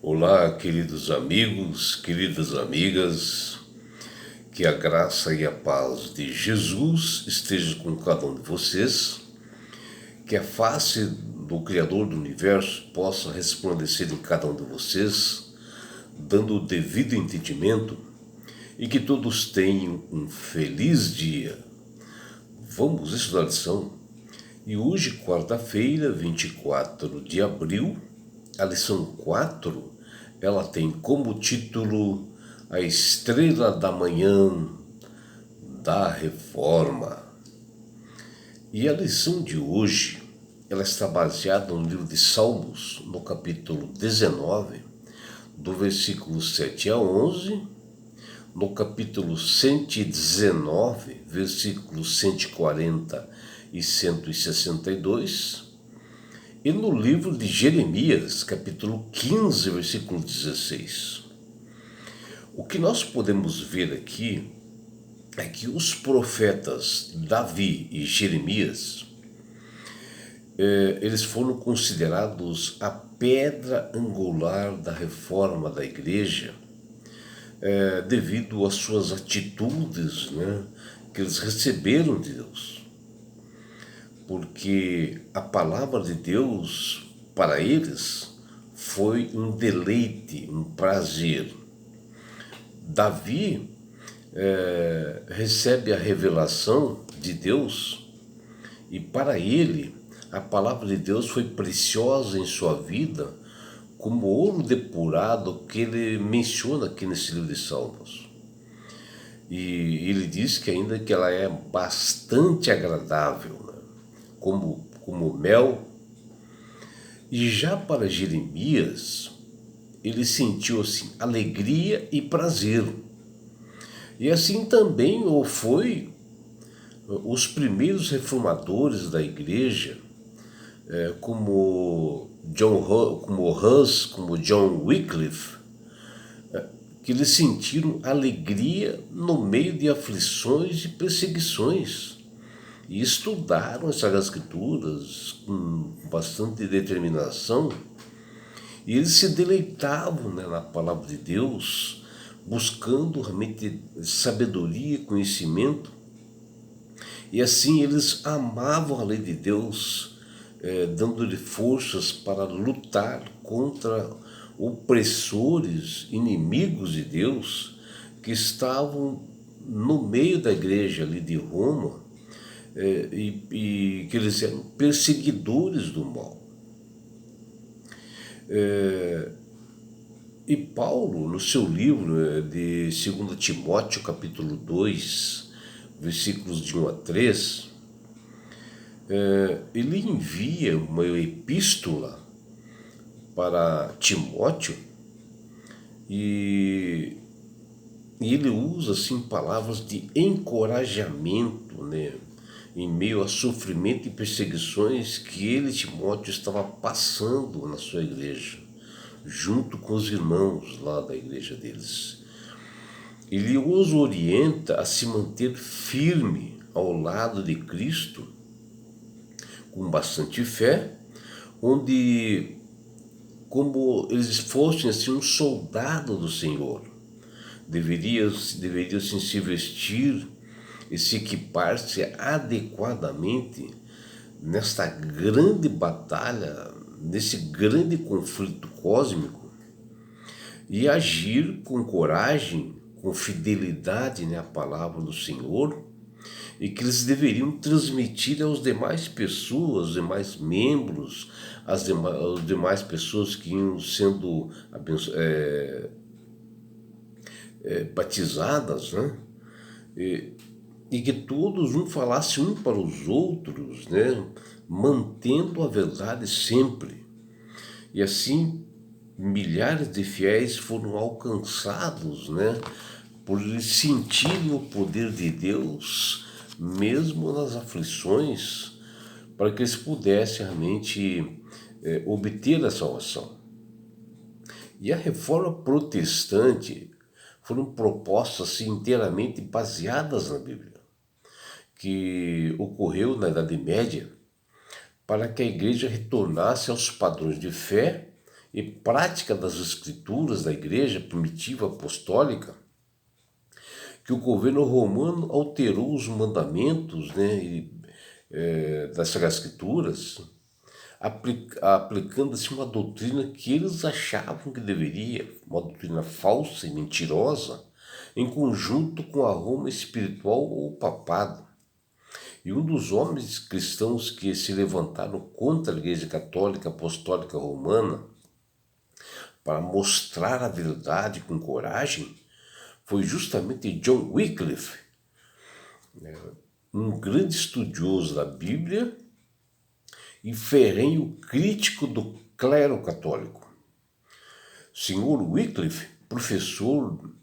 Olá, queridos amigos, queridas amigas, que a graça e a paz de Jesus esteja com cada um de vocês, que a face do Criador do Universo possa resplandecer em cada um de vocês, dando o devido entendimento e que todos tenham um feliz dia. Vamos estudar a lição. E hoje, quarta-feira, 24 de abril, a lição 4, ela tem como título A Estrela da Manhã da Reforma. E a lição de hoje, ela está baseada no livro de Salmos, no capítulo 19, do versículo 7 a 11, no capítulo 119, versículos 140 e 162, e no livro de Jeremias, capítulo 15, versículo 16. O que nós podemos ver aqui é que os profetas Davi e Jeremias, eles foram considerados a pedra angular da reforma da igreja, devido às suas atitudes, que eles receberam de Deus. Porque a palavra de Deus para eles foi um deleite, um prazer. Davi recebe a revelação de Deus e para ele a palavra de Deus foi preciosa em sua vida, como ouro depurado que ele menciona aqui nesse livro de Salmos. E ele diz que ainda que ela é bastante agradável, como mel. E já para Jeremias, ele sentiu assim alegria e prazer. E assim também o foi os primeiros reformadores da igreja, como como John Wycliffe, que eles sentiram alegria no meio de aflições e perseguições. E estudaram as Sagradas Escrituras com bastante determinação. E eles se deleitavam, na palavra de Deus, buscando realmente sabedoria e conhecimento. E assim eles amavam a lei de Deus, dando-lhe forças para lutar contra opressores, inimigos de Deus, que estavam no meio da igreja ali de Roma, e que eles eram perseguidores do mal. E Paulo, no seu livro de 2 Timóteo, capítulo 2, versículos de 1 a 3, ele envia uma epístola para Timóteo e ele usa assim palavras de encorajamento, em meio a sofrimento e perseguições que ele, Timóteo, estava passando na sua igreja, junto com os irmãos lá da igreja deles. Ele os orienta a se manter firme ao lado de Cristo, com bastante fé, onde, como eles fossem assim um soldado do Senhor, deveriam se vestir e se equipar-se adequadamente nesta grande batalha, nesse grande conflito cósmico, e agir com coragem, com fidelidade à palavra do Senhor, e que eles deveriam transmitir aos demais pessoas, aos demais membros, às demais pessoas que iam sendo batizadas, e que todos falassem um para os outros, mantendo a verdade sempre. E assim, milhares de fiéis foram alcançados, por eles sentirem o poder de Deus, mesmo nas aflições, para que eles pudessem realmente obter a salvação. E a reforma protestante foram propostas assim, inteiramente baseadas na Bíblia, que ocorreu na Idade Média, para que a igreja retornasse aos padrões de fé e prática das escrituras da igreja primitiva apostólica, que o governo romano alterou os mandamentos, né, das Sagradas Escrituras, aplicando-se uma doutrina que eles achavam que deveria, uma doutrina falsa e mentirosa, em conjunto com a Roma espiritual ou o papado. E um dos homens cristãos que se levantaram contra a Igreja Católica Apostólica Romana para mostrar a verdade com coragem foi justamente John Wycliffe, um grande estudioso da Bíblia e ferrenho crítico do clero católico. Sr. Wycliffe, professor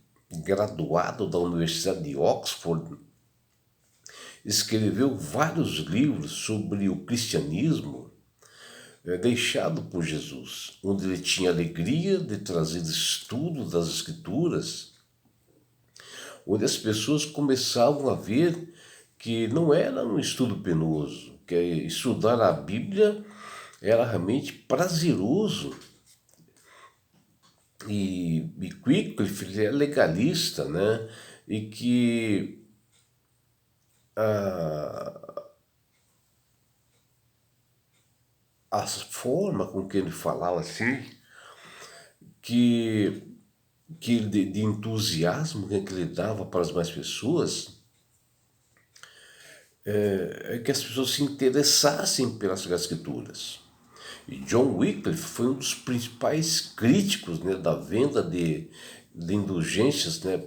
graduado da Universidade de Oxford, escreveu vários livros sobre o cristianismo deixado por Jesus, onde ele tinha alegria de trazer estudo das Escrituras, onde as pessoas começavam a ver que não era um estudo penoso, que estudar a Bíblia era realmente prazeroso. E Wycliffe é legalista, né? E que a forma com que ele falava assim, que de entusiasmo que ele dava para as mais pessoas, é que as pessoas se interessassem pelas Sagradas Escrituras. E John Wycliffe foi um dos principais críticos, né, da venda de indulgências, né,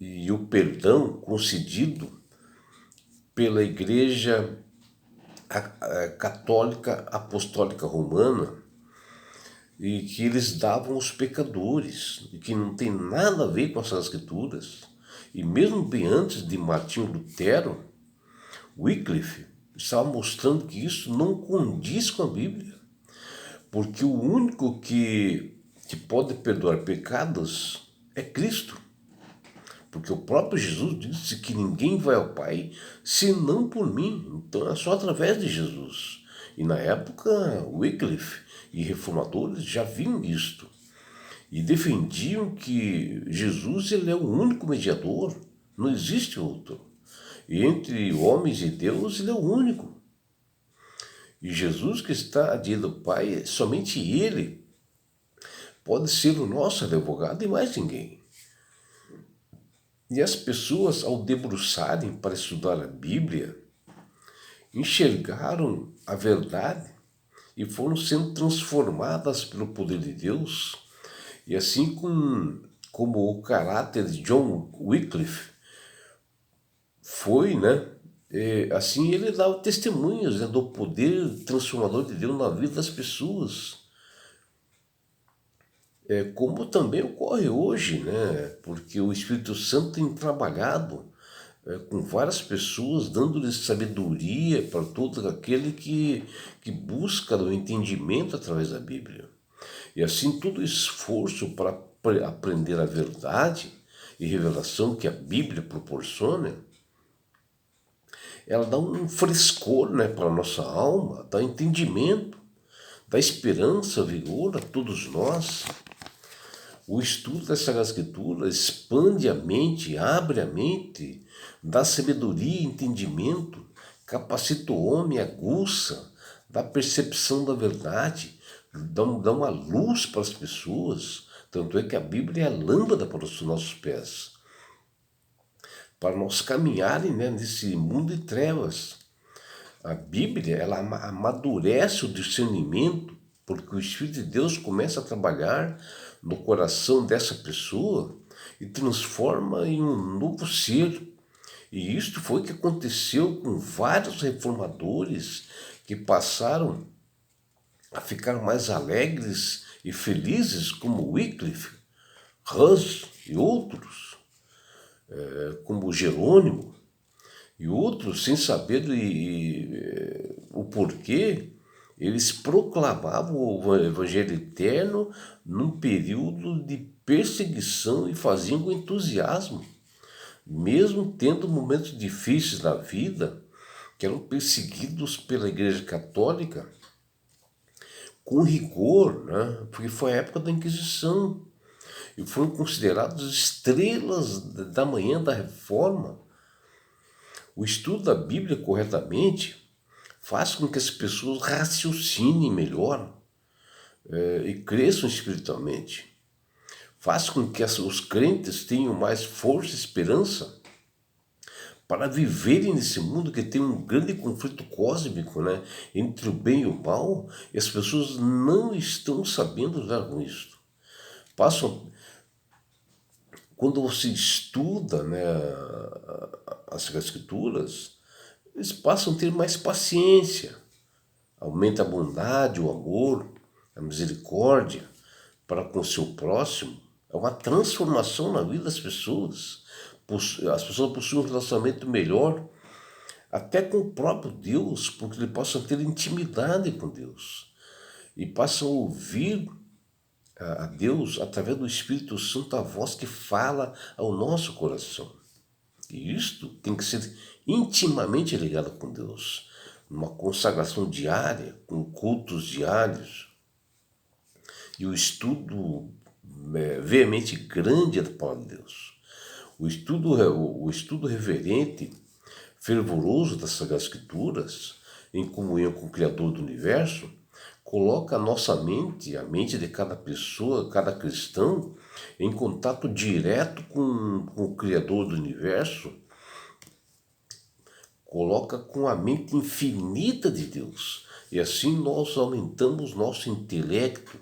e o perdão concedido pela Igreja Católica Apostólica Romana, e que eles davam aos pecadores, e que não tem nada a ver com as Escrituras. E mesmo bem antes de Martinho Lutero, Wycliffe estava mostrando que isso não condiz com a Bíblia, porque o único que pode perdoar pecados é Cristo. Porque o próprio Jesus disse que ninguém vai ao Pai senão por mim. Então é só através de Jesus. E na época, Wycliffe e reformadores já viam isto. E defendiam que Jesus ele é o único mediador, não existe outro. E entre homens e Deus ele é o único. E Jesus que está diante do Pai, somente Ele pode ser o nosso advogado e mais ninguém. E as pessoas, ao debruçarem para estudar a Bíblia, enxergaram a verdade e foram sendo transformadas pelo poder de Deus. E assim como o caráter de John Wycliffe foi, né? Assim ele dava testemunhos, né, do poder transformador de Deus na vida das pessoas. Como também ocorre hoje, né? Porque o Espírito Santo tem trabalhado com várias pessoas, dando-lhes sabedoria para todo aquele que busca o entendimento através da Bíblia. E assim todo esforço para aprender a verdade e revelação que a Bíblia proporciona, ela dá um frescor, né, para a nossa alma, dá entendimento, dá esperança, vigor a todos nós. O estudo da Sagrada Escritura expande a mente, abre a mente, dá sabedoria e entendimento, capacita o homem, aguça, dá percepção da verdade, dá uma luz para as pessoas. Tanto é que a Bíblia é a lâmpada para os nossos pés, para nós caminharem, né, nesse mundo de trevas. A Bíblia, ela amadurece o discernimento, porque o Espírito de Deus começa a trabalhar no coração dessa pessoa e transforma em um novo ser. E isto foi o que aconteceu com vários reformadores que passaram a ficar mais alegres e felizes, como Wycliffe, Hus e outros, como Jerônimo e outros, sem saber o porquê, eles proclamavam o Evangelho eterno num período de perseguição e faziam com entusiasmo, mesmo tendo momentos difíceis na vida, que eram perseguidos pela Igreja Católica, com rigor, né? Porque foi a época da Inquisição e foram considerados estrelas da manhã da Reforma. O estudo da Bíblia corretamente faz com que as pessoas raciocinem melhor e cresçam espiritualmente. Faz com que os crentes tenham mais força e esperança para viverem nesse mundo que tem um grande conflito cósmico, né, entre o bem e o mal, e as pessoas não estão sabendo lidar com isso. Passam, quando você estuda, né, as Escrituras, eles passam a ter mais paciência, aumenta a bondade, o amor, a misericórdia para com o seu próximo. É uma transformação na vida das pessoas. As pessoas possuem um relacionamento melhor, até com o próprio Deus, porque eles possam ter intimidade com Deus e passam a ouvir a Deus através do Espírito Santo, a voz que fala ao nosso coração. E isto tem que ser intimamente ligado com Deus, uma consagração diária, com cultos diários e o estudo veemente grande da palavra de Deus. O estudo reverente, fervoroso das Sagradas Escrituras, em comunhão com o Criador do Universo, coloca a nossa mente, a mente de cada pessoa, cada cristão, em contato direto com o Criador do Universo, coloca com a mente infinita de Deus. E assim nós aumentamos nosso intelecto,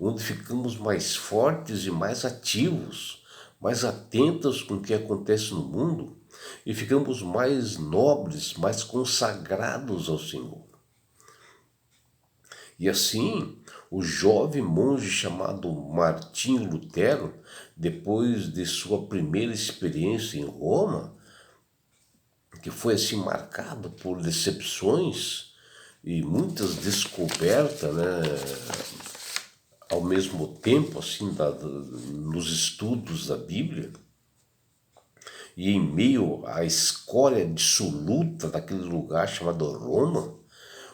onde ficamos mais fortes e mais ativos, mais atentos com o que acontece no mundo e ficamos mais nobres, mais consagrados ao Senhor. E assim, o jovem monge chamado Martinho Lutero, depois de sua primeira experiência em Roma, que foi assim marcado por decepções e muitas descobertas, né, ao mesmo tempo, assim, nos estudos da Bíblia, e em meio à escória dissoluta daquele lugar chamado Roma,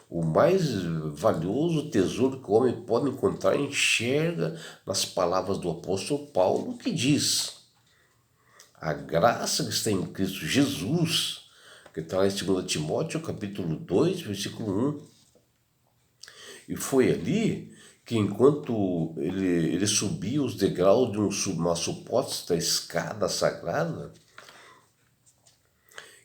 o mais valioso tesouro que o homem pode encontrar enxerga nas palavras do apóstolo Paulo, que diz: a graça que está em Cristo Jesus, que está lá em 2 Timóteo, capítulo 2, versículo 1. E foi ali que, enquanto ele subia os degraus de uma suposta escada sagrada,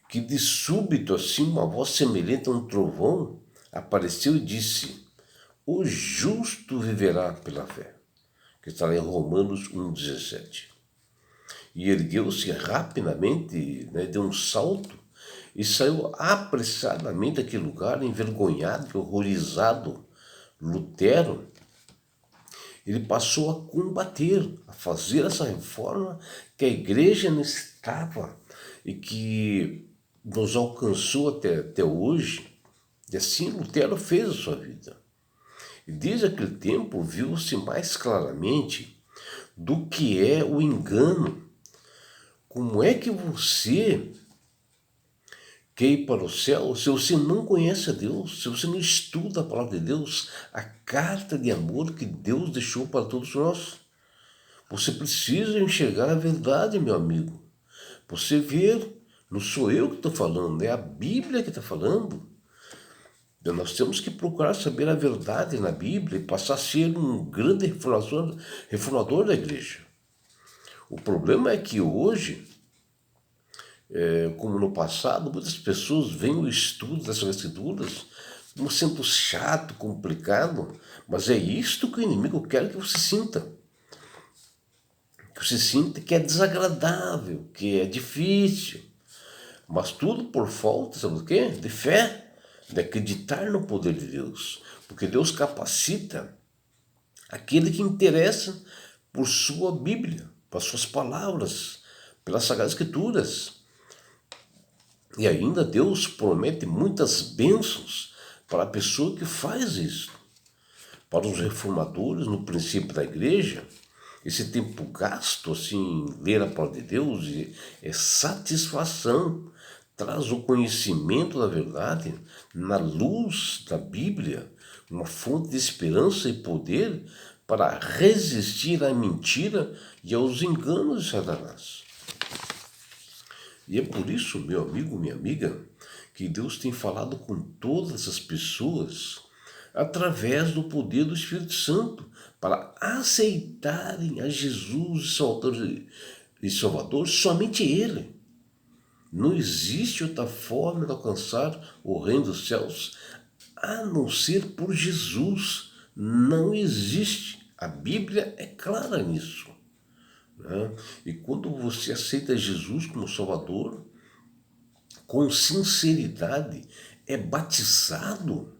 que de súbito, assim, uma voz semelhante a um trovão apareceu e disse: o justo viverá pela fé, que está lá em Romanos 1,17. E ergueu-se rapidamente, né, deu um salto e saiu apressadamente daquele lugar, envergonhado e horrorizado. Lutero, ele passou a combater, a fazer essa reforma que a igreja necessitava e que nos alcançou até hoje. E assim Lutero fez a sua vida. E desde aquele tempo viu-se mais claramente do que é o engano. Como é que você quer ir para o céu se você não conhece a Deus, se você não estuda a palavra de Deus, a carta de amor que Deus deixou para todos nós? Você precisa enxergar a verdade, meu amigo. Você ver, não sou eu que estou falando, é a Bíblia que está falando. Nós temos que procurar saber a verdade na Bíblia e passar a ser um grande reformador da igreja. O problema é que hoje, como no passado, muitas pessoas veem o estudo dessas escrituras como sendo chato, complicado, mas é isto que o inimigo quer que você sinta. Que você sinta que é desagradável, que é difícil. Mas tudo por falta, sabe do quê? De fé, de acreditar no poder de Deus. Porque Deus capacita aquele que interessa por sua Bíblia, por suas palavras, pelas Sagradas Escrituras. E ainda Deus promete muitas bênçãos para a pessoa que faz isso. Para os reformadores, no princípio da igreja, esse tempo gasto assim, em ler a palavra de Deus é satisfação, traz o conhecimento da verdade na luz da Bíblia, uma fonte de esperança e poder para resistir à mentira e aos enganos de Satanás. E é por isso, meu amigo, minha amiga, que Deus tem falado com todas as pessoas através do poder do Espírito Santo para aceitarem a Jesus Salvador, somente Ele. Não existe outra forma de alcançar o reino dos céus a não ser por Jesus. Não existe. A Bíblia é clara nisso, né? E quando você aceita Jesus como Salvador, com sinceridade, é batizado,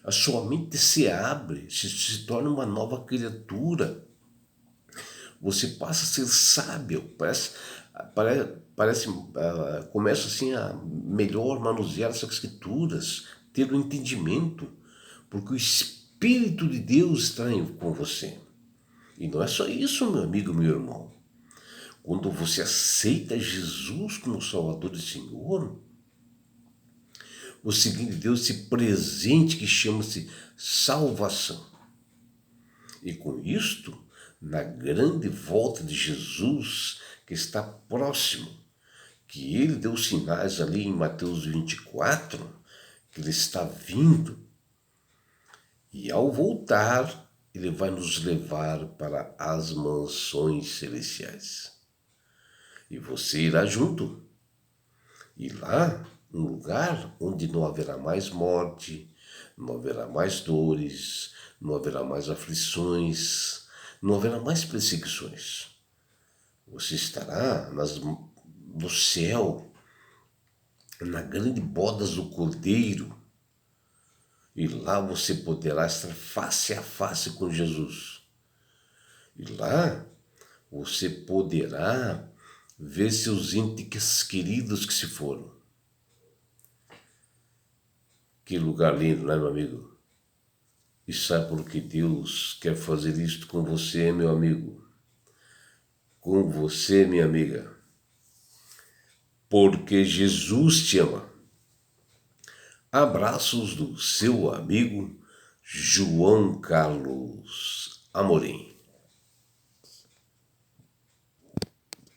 a sua mente se abre, se torna uma nova criatura. Você passa a ser sábio, começa assim a melhor manusear essas escrituras, ter o entendimento, porque o Espírito de Deus está com você. E não é só isso, meu amigo, meu irmão. Quando você aceita Jesus como Salvador e Senhor, você ganha de Deus esse presente que chama-se salvação. E com isto, na grande volta de Jesus, que está próximo, que ele deu sinais ali em Mateus 24, que ele está vindo, e ao voltar, ele vai nos levar para as mansões celestiais. E você irá junto. E lá, um lugar onde não haverá mais morte, não haverá mais dores, não haverá mais aflições, não haverá mais perseguições. Você estará no céu, na grande bodas do Cordeiro, e lá você poderá estar face a face com Jesus. E lá você poderá ver seus entes queridos que se foram. Que lugar lindo, não é, meu amigo? E sabe por que Deus quer fazer isto com você, meu amigo? Com você, minha amiga. Porque Jesus te ama. Abraços do seu amigo João Carlos Amorim.